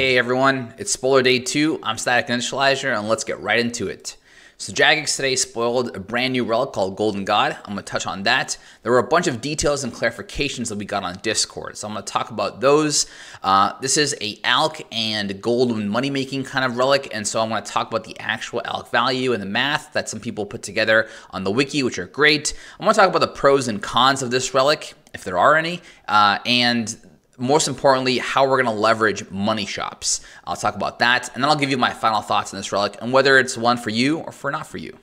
Hey everyone, it's spoiler day 2. I'm Static Initializer, and let's get right into it. So Jagex today spoiled a brand new relic called Golden God. I'm going to touch on that. There were a bunch of details and clarifications that we got on Discord, so I'm going to talk about those. This is a ALC and golden money making kind of relic, and so I'm going to talk about the actual ALC value and the math that some people put together on the wiki, which are great. I'm going to talk about the pros and cons of this relic, if there are any, and most importantly, how we're going to leverage money shops. I'll talk about that, and then I'll give you my final thoughts on this relic and whether it's one for you or for not for you.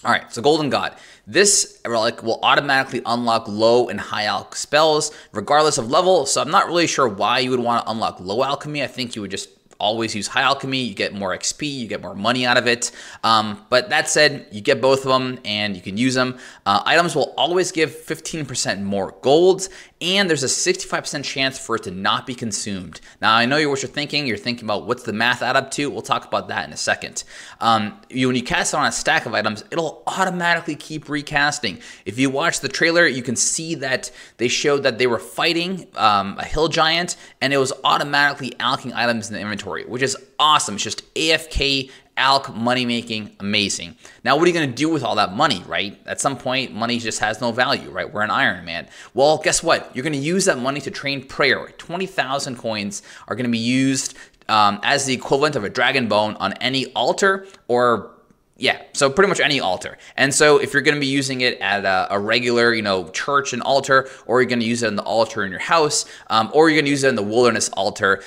All right, so Golden God. This relic will automatically unlock low and high alch spells regardless of level, so I'm not really sure why you would want to unlock low alchemy. I think you would just always use high alchemy. You get more XP, you get more money out of it. But that said, you get both of them and you can use them. Items will always give 15% more gold, and there's a 65% chance for it to not be consumed. Now, I know what you're thinking. You're thinking about what's the math add up to. We'll talk about that in a second. When you cast it on a stack of items, it'll automatically keep recasting. If you watch the trailer, you can see that they showed that they were fighting a hill giant, and it was automatically alching items in the inventory, which is awesome. It's just AFK ALC money making, amazing. Now, what are you going to do with all that money, right? At some point, money just has no value, right? We're an Iron Man. Well, guess what? You're going to use that money to train prayer. 20,000 coins are going to be used as the equivalent of a dragon bone on any altar, or yeah, so pretty much any altar. And so if you're going to be using it at a regular, church and altar, or you're going to use it in the altar in your house, or you're going to use it in the wilderness altar,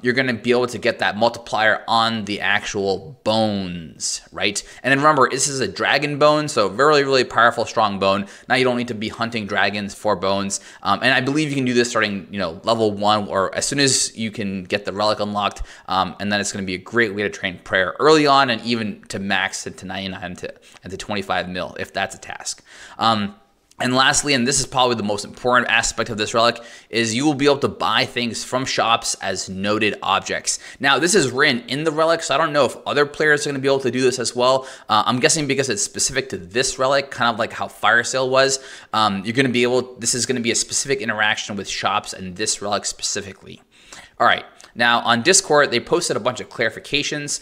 you're going to be able to get that multiplier on the actual bones, right? And then remember, this is a dragon bone, so very, really powerful, strong bone. Now you don't need to be hunting dragons for bones. And I believe you can do this starting, level 1, or as soon as you can get the relic unlocked, and then it's going to be a great way to train prayer early on, and even to max to 99 and to 25 mil, if that's a task. And lastly, and this is probably the most important aspect of this relic, is you will be able to buy things from shops as noted objects. Now, this is written in the relic, so I don't know if other players are going to be able to do this as well. I'm guessing because it's specific to this relic, kind of like how Fire Sale was. You're going to be able, this is going to be a specific interaction with shops and this relic specifically. All right. Now, on Discord, they posted a bunch of clarifications.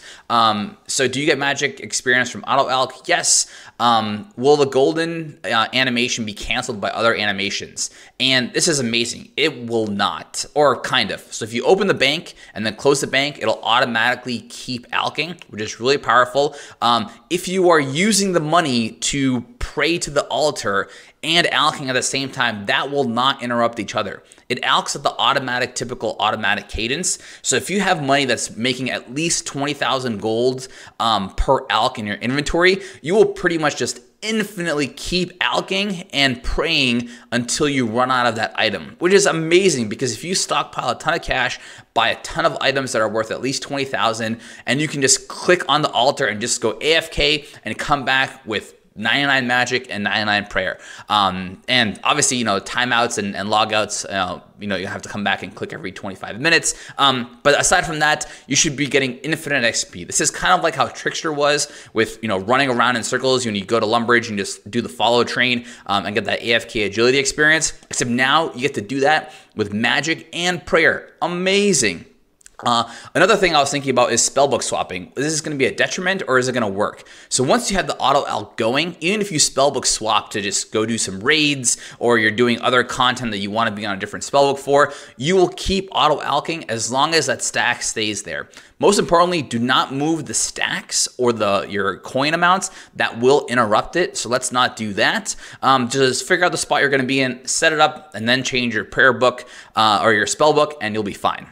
So do you get magic experience from auto alch? Yes. Will the golden animation be canceled by other animations? And this is amazing. It will not, or kind of. So if you open the bank and then close the bank, it'll automatically keep alching, which is really powerful. If you are using the money to pray to the altar and alching at the same time, that will not interrupt each other. It alchs at the typical automatic cadence. So if you have money that's making at least 20,000 gold per alch in your inventory, you will pretty much just infinitely keep alching and praying until you run out of that item, which is amazing, because if you stockpile a ton of cash, buy a ton of items that are worth at least 20,000, and you can just click on the altar and just go AFK and come back with 99 magic and 99 prayer. And obviously, timeouts and logouts, you have to come back and click every 25 minutes. But aside from that, you should be getting infinite XP. This is kind of like how Trickster was with, running around in circles. When you go to Lumbridge and just do the follow train and get that AFK agility experience. Except now you get to do that with magic and prayer. Amazing. Another thing I was thinking about is spellbook swapping. Is this going to be a detriment, or is it going to work? So once you have the auto alch going, even if you spellbook swap to just go do some raids, or you're doing other content that you want to be on a different spellbook for, you will keep auto alching as long as that stack stays there. Most importantly, do not move the stacks or your coin amounts. That will interrupt it, so let's not do that. Just figure out the spot you're going to be in, set it up, and then change your prayer book or your spellbook, and you'll be fine.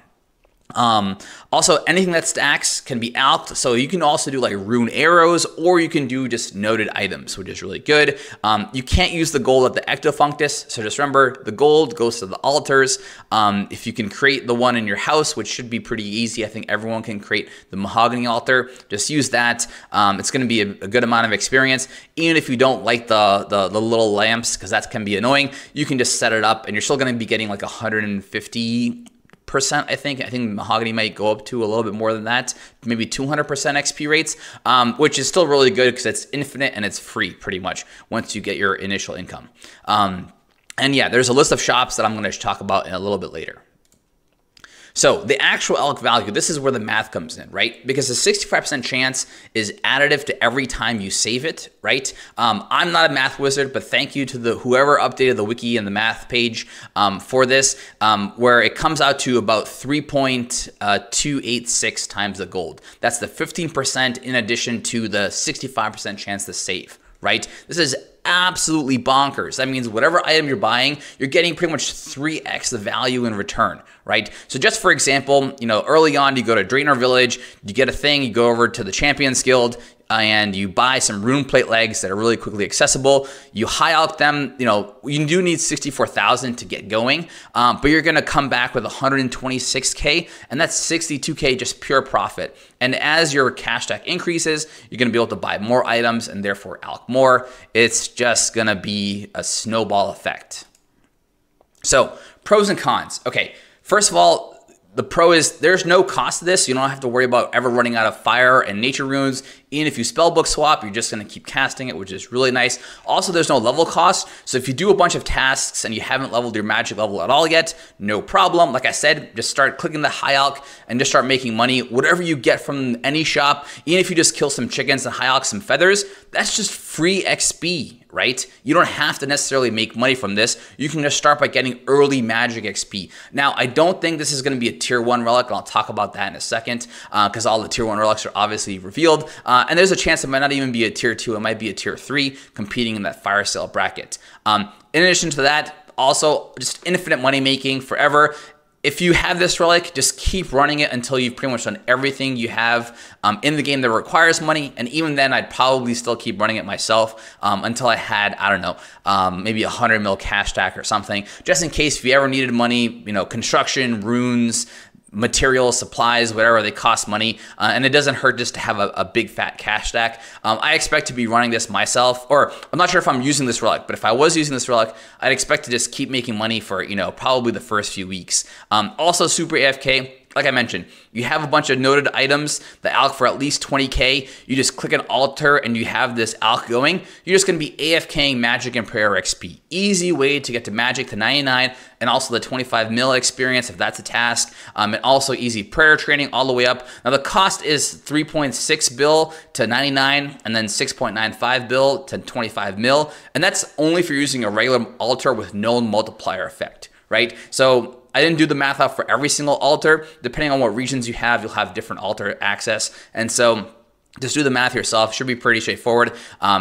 Also, anything that stacks can be alched, so you can also do like rune arrows, or you can do just noted items, which is really good. You can't use the gold at the ectofunctus, so just remember the gold goes to the altars. If you can create the one in your house, which should be pretty easy, I think everyone can create the mahogany altar, just use that. It's going to be a good amount of experience. Even if you don't like the little lamps, because that can be annoying, you can just set it up and you're still going to be getting like 150%, I think mahogany might go up to a little bit more than that, maybe 200% XP rates, which is still really good because it's infinite and it's free pretty much once you get your initial income. And yeah, there's a list of shops that I'm going to talk about in a little bit later. So the actual elk value, this is where the math comes in, right? Because the 65% chance is additive to every time you save it, right? I'm not a math wizard, but thank you to whoever updated the wiki and the math page for this, where it comes out to about 3.286 times the gold. That's the 15% in addition to the 65% chance to save, right? This is absolutely bonkers. That means whatever item you're buying, you're getting pretty much 3x the value in return, right? So just for example, early on, you go to Draenor Village, you get a thing, you go over to the Champions Guild, and you buy some rune plate legs that are really quickly accessible. You high elk them, you do need 64,000 to get going, but you're gonna come back with 126K, and that's 62K just pure profit. And as your cash stack increases, you're gonna be able to buy more items and therefore elk more. It's just gonna be a snowball effect. So pros and cons. Okay, first of all, the pro is there's no cost to this. You don't have to worry about ever running out of fire and nature runes. Even if you spellbook swap, you're just going to keep casting it, which is really nice. Also, there's no level cost. So if you do a bunch of tasks and you haven't leveled your magic level at all yet, no problem. Like I said, just start clicking the high elk and just start making money. Whatever you get from any shop, even if you just kill some chickens and high elk some feathers, that's just free XP, right? You don't have to necessarily make money from this. You can just start by getting early magic XP. Now, I don't think this is going to be a tier 1 relic, and I'll talk about that in a second, because all the tier 1 relics are obviously revealed. And there's a chance it might not even be a tier 2, it might be a tier 3 competing in that fire sale bracket. In addition to that, also just infinite money making forever. If you have this relic, just keep running it until you've pretty much done everything you have in the game that requires money. And even then, I'd probably still keep running it myself until I had, I don't know, maybe 100 mil cash stack or something, just in case if you ever needed money, construction, runes, materials, supplies, whatever, they cost money, and it doesn't hurt just to have a big fat cash stack. I expect to be running this myself, or I'm not sure if I'm using this relic, but if I was using this relic, I'd expect to just keep making money for, probably the first few weeks. Also super AFK. Like I mentioned, you have a bunch of noted items that alch for at least 20K. You just click an altar and you have this alch going. You're just going to be AFKing magic and prayer XP. Easy way to get to magic to 99 and also the 25 mil experience if that's a task. And also easy prayer training all the way up. Now the cost is 3.6 bill to 99 and then 6.95 bill to 25 mil. And that's only for using a regular altar with no multiplier effect, right? So I didn't do the math out for every single altar. Depending on what regions you have, you'll have different altar access. And so just do the math yourself. Should be pretty straightforward.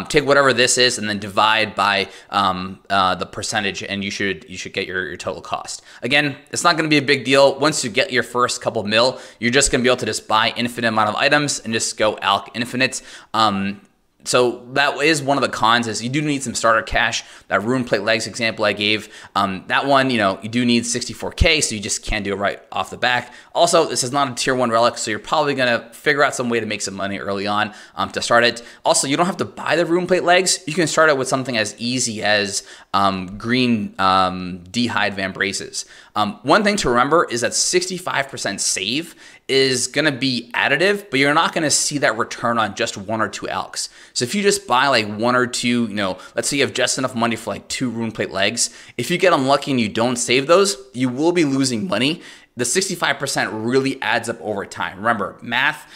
Take whatever this is and then divide by the percentage, and you should get your total cost. Again, it's not going to be a big deal. Once you get your first couple mil, you're just going to be able to just buy infinite amount of items and just go alch infinite. So that is one of the cons, is you do need some starter cash. That rune plate legs example I gave, that one, you do need 64K, so you just can't do it right off the back. Also, this is not a tier 1 relic, so you're probably gonna figure out some way to make some money early on to start it. Also, you don't have to buy the rune plate legs. You can start it with something as easy as green D-hide vambraces. One thing to remember is that 65% save is going to be additive, but you're not going to see that return on just 1 or 2 alchs. So if you just buy like 1 or 2, let's say you have just enough money for like 2 rune plate legs, if you get unlucky and you don't save those, you will be losing money. The 65% really adds up over time. Remember, math,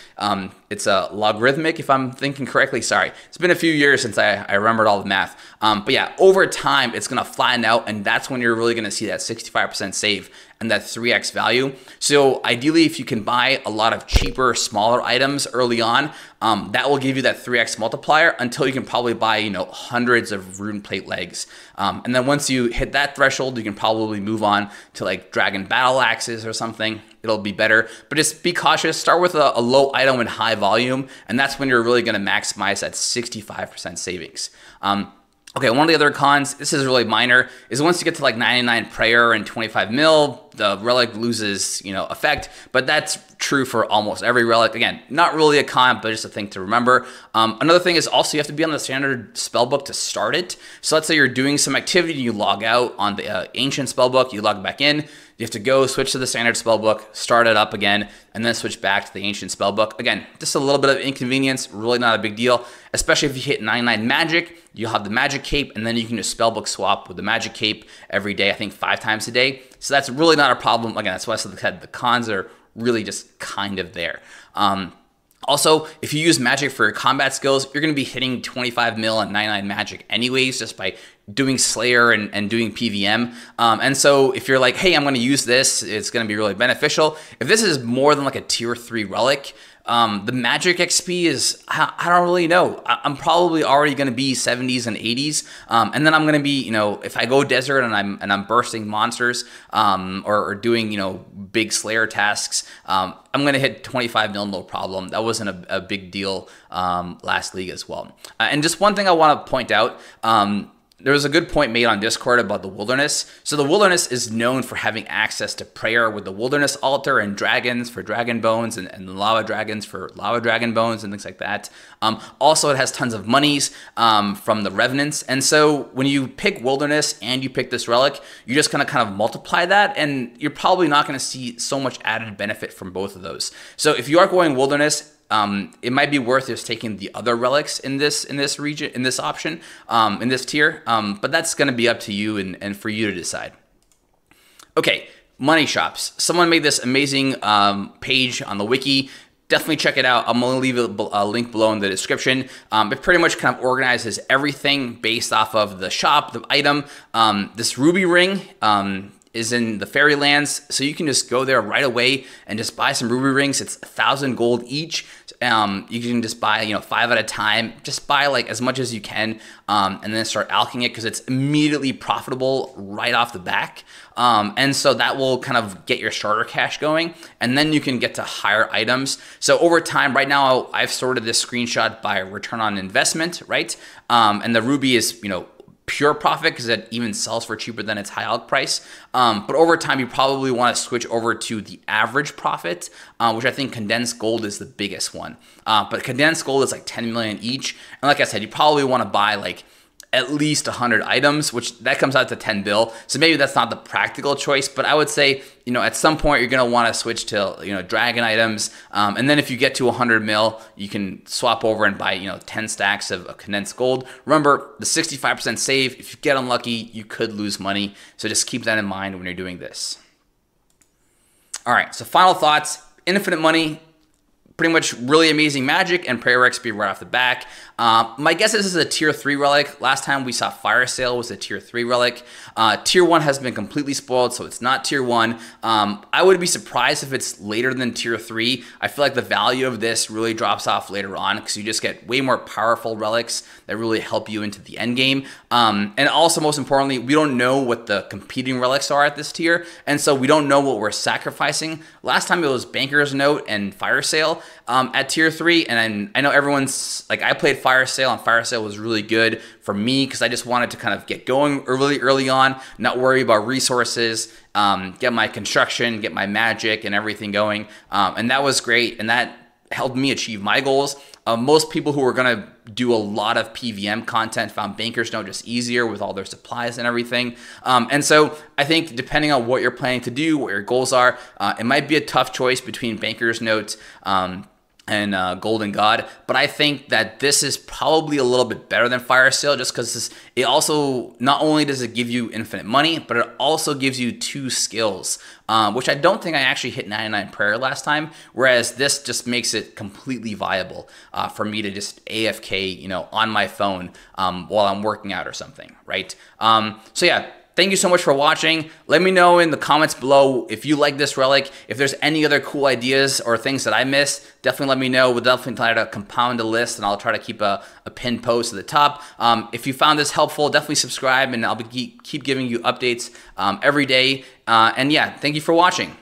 it's a logarithmic, if I'm thinking correctly. Sorry, it's been a few years since I remembered all the math. But yeah, over time, it's gonna flatten out, and that's when you're really gonna see that 65% save and that 3x value. So ideally, if you can buy a lot of cheaper, smaller items early on, that will give you that 3x multiplier until you can probably buy, hundreds of rune plate legs. And then once you hit that threshold, you can probably move on to like dragon battle axes or something. It'll be better, but just be cautious. Start with a low item and high volume, and that's when you're really gonna maximize that 65% savings. Okay, one of the other cons, this is really minor, is once you get to like 99 prayer and 25 mil, the relic loses, effect, but that's true for almost every relic. Again, not really a con, but just a thing to remember. Another thing is also you have to be on the standard spellbook to start it. So let's say you're doing some activity, you log out on the ancient spellbook, you log back in, You have to go switch to the standard spellbook, start it up again, and then switch back to the ancient spellbook. Again, just a little bit of inconvenience, really not a big deal, especially if you hit 99 magic, you'll have the magic cape, and then you can just spellbook swap with the magic cape every day, I think 5 times a day. So that's really not a problem. Again, that's why I said the cons are really just kind of there. Also, if you use magic for your combat skills, you're going to be hitting 25 mil and 99 magic anyways, just by doing Slayer and doing PVM. And so if you're like, hey, I'm going to use this, it's going to be really beneficial. If this is more than like a tier 3 relic, the magic XP is, I don't really know. I'm probably already going to be 70s and 80s. And then I'm going to be, you know, if I go desert and I'm bursting monsters, or doing, you know, big Slayer tasks, I'm going to hit 25 mil, no problem. That wasn't a big deal, last league as well. And just one thing I want to point out, there was a good point made on Discord about the Wilderness. So the Wilderness is known for having access to prayer with the Wilderness altar and dragons for dragon bones and lava dragons for lava dragon bones and things like that. Also, it has tons of monies from the Revenants. And so when you pick Wilderness and you pick this relic, you're just going to kind of multiply that, and you're probably not going to see so much added benefit from both of those. So if you are going Wilderness, it might be worth just taking the other relics in this region, in this option, in this tier. But that's going to be up to you and for you to decide. Okay, money shops. Someone made this amazing page on the wiki. Definitely check it out. I'm going to leave a link below in the description. It pretty much kind of organizes everything based off of the shop, the item. This ruby ring is in the Fairylands, so you can just go there right away and just buy some ruby rings. It's 1,000 gold each. You can just buy, you know, 5 at a time. Just buy like as much as you can, and then start alching it because it's immediately profitable right off the back. And so that will kind of get your starter cash going, and then you can get to higher items. So over time, right now, I've sorted this screenshot by return on investment, right? And the ruby is, you know, pure profit because it even sells for cheaper than its high alch price. But over time, you probably want to switch over to the average profit, which I think condensed gold is the biggest one. But condensed gold is like 10 million each. And like I said, you probably want to buy like at least 100 items, which that comes out to 10 bill. So maybe that's not the practical choice, but I would say, you know, at some point you're going to want to switch to, you know, dragon items. And then if you get to 100 mil, you can swap over and buy, you know, 10 stacks of condensed gold. Remember the 65% save. If you get unlucky, you could lose money. So just keep that in mind when you're doing this. All right. So final thoughts, infinite money, pretty much really amazing magic and prayer XP right off the back. My guess is this is a tier 3 relic. Last time we saw Fire Sale was a tier 3 relic. Tier 1 has been completely spoiled, so it's not tier 1. I would be surprised if it's later than tier 3. I feel like the value of this really drops off later on because you just get way more powerful relics that really help you into the end game. And also, most importantly, we don't know what the competing relics are at this tier, and so we don't know what we're sacrificing. Last time it was Banker's Note and Fire Sale at tier 3, and I know everyone's like, I played Fire Sale, and Fire Sale was really good for me because I just wanted to kind of get going really early on, not worry about resources, get my construction, get my magic and everything going, and that was great, and that helped me achieve my goals. Most people who were going to do a lot of PVM content found Banker's Note just easier with all their supplies and everything. And so I think depending on what you're planning to do, what your goals are, it might be a tough choice between Banker's Note and Golden God, but I think that this is probably a little bit better than Fire Sale just because it also, not only does it give you infinite money, but it also gives you 2 skills, which I don't think I actually hit 99 prayer last time, whereas this just makes it completely viable for me to just AFK, you know, on my phone while I'm working out or something, right? So yeah. Thank you so much for watching. Let me know in the comments below if you like this relic. If there's any other cool ideas or things that I missed, definitely let me know. We'll definitely try to compound a list, and I'll try to keep a pinned post at the top. If you found this helpful, definitely subscribe, and I'll keep giving you updates every day. And yeah, thank you for watching.